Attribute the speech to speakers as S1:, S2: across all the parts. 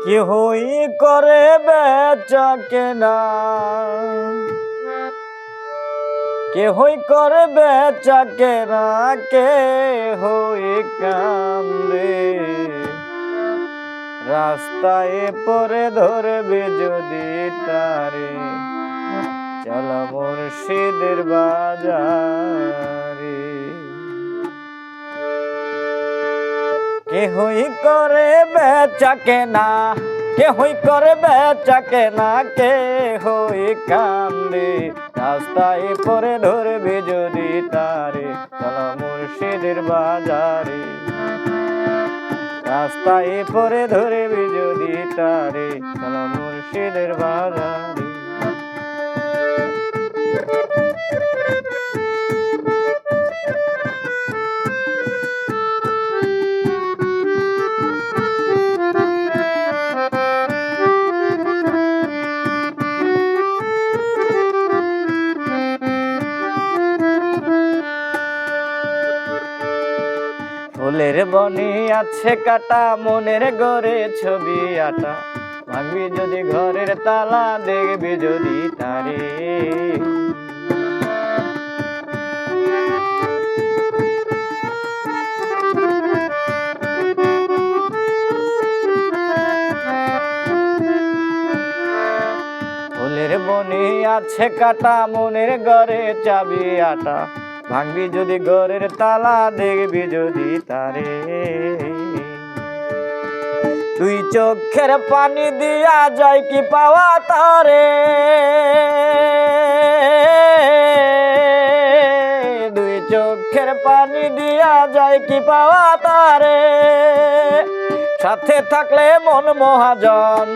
S1: কেহই করে বেচা কেনা, কেহই করে বেচা কেনা, কেহই কান্দে। রাস্তায় পরে ধরবে যদি তারে, চল মুর্শিদের বাজারে। কেহই করে বেচা কেনা, কেহই করে বেচা কেনা, কেহই কান্দে। রাস্তায় পরে ধরবে যদি তারে, চল মুর্শিদের বাজারে। রাস্তায় পরে ধরবে যদি তারে, চল মুর্শিদের বাজারে। ফুলের বনে আছে কাটা, মনের ঘরে ছবি আটা। ভাঙবি যদি ঘরের তালা, দেখবি যদি তারে। ফুলের বনে আছে কাটা, মনের ঘরে চাবি আটা। ভাঙবি যদি ঘরের তালা, দেখবি যদি তারে। তুই চোখের পানি দিয়া যায় কি পাওয়া তারে, দুই চোখের পানি দিয়া যায় কি পাওয়া তারে। সাথে থাকলে মন মহাজন,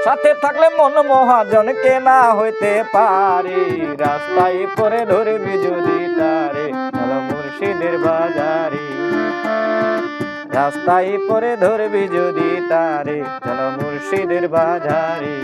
S1: সাথে থাকলে মন মহাজন, কেনা হইতে পারে। রাস্তায় পরে ধরবি যদি তারে, চল মুর্শিদের বাজারে। রাস্তায় পরে ধরবি যদি তারে, চল মুর্শিদের বাজারে।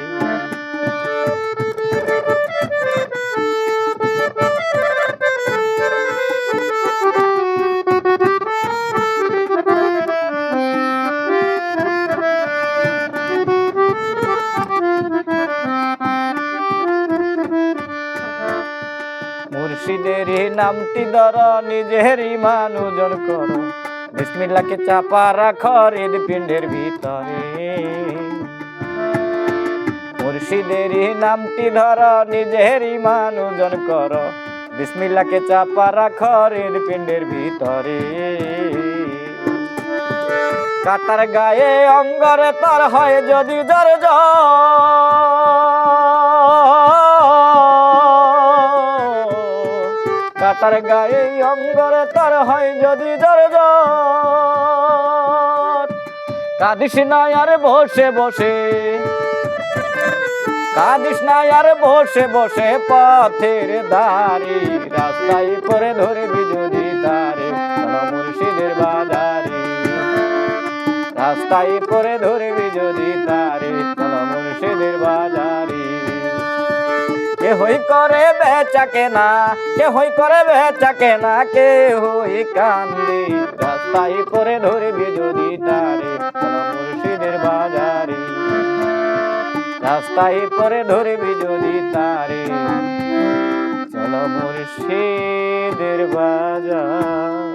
S1: মুর্শিদের নামটি ধর, নিজের ঈমান ওজন কর। বিসমিল্লাহকে চাপা রাখ হৃদপিণ্ডের ভিতরে। মুর্শিদের নামটি ধর, নিজের ঈমান ওজন কর। বিসমিল্লাহকে চাপা রাখ হৃদপিণ্ডের ভিতরে। কাটার গায়ে অঙ্গরে তার হয় যদি জর জর, কাটার গায়ে অঙ্গরে তার হয় যদি জর জর। কাঁদিস না আর বসে বসে, কাঁদিস না আর বসে বসে পথের ধারে। রাস্তায় পরে ধরবি যদি তারে, চল মুর্শিদের বাজারে। রাস্তায় পরে ধরবি যদি তারে, চল মুর্শিদের বাজারে। কেহই করে বেচা কেনা, কেহই করে বেচা কেনা, কেহই কান্দে। রাস্তায় পরে ধরবি যদি তারে, চল মুর্শিদের বাজারে। রাস্তায় পরে ধরবি যদি তারে, চল মুর্শিদের বাজারে।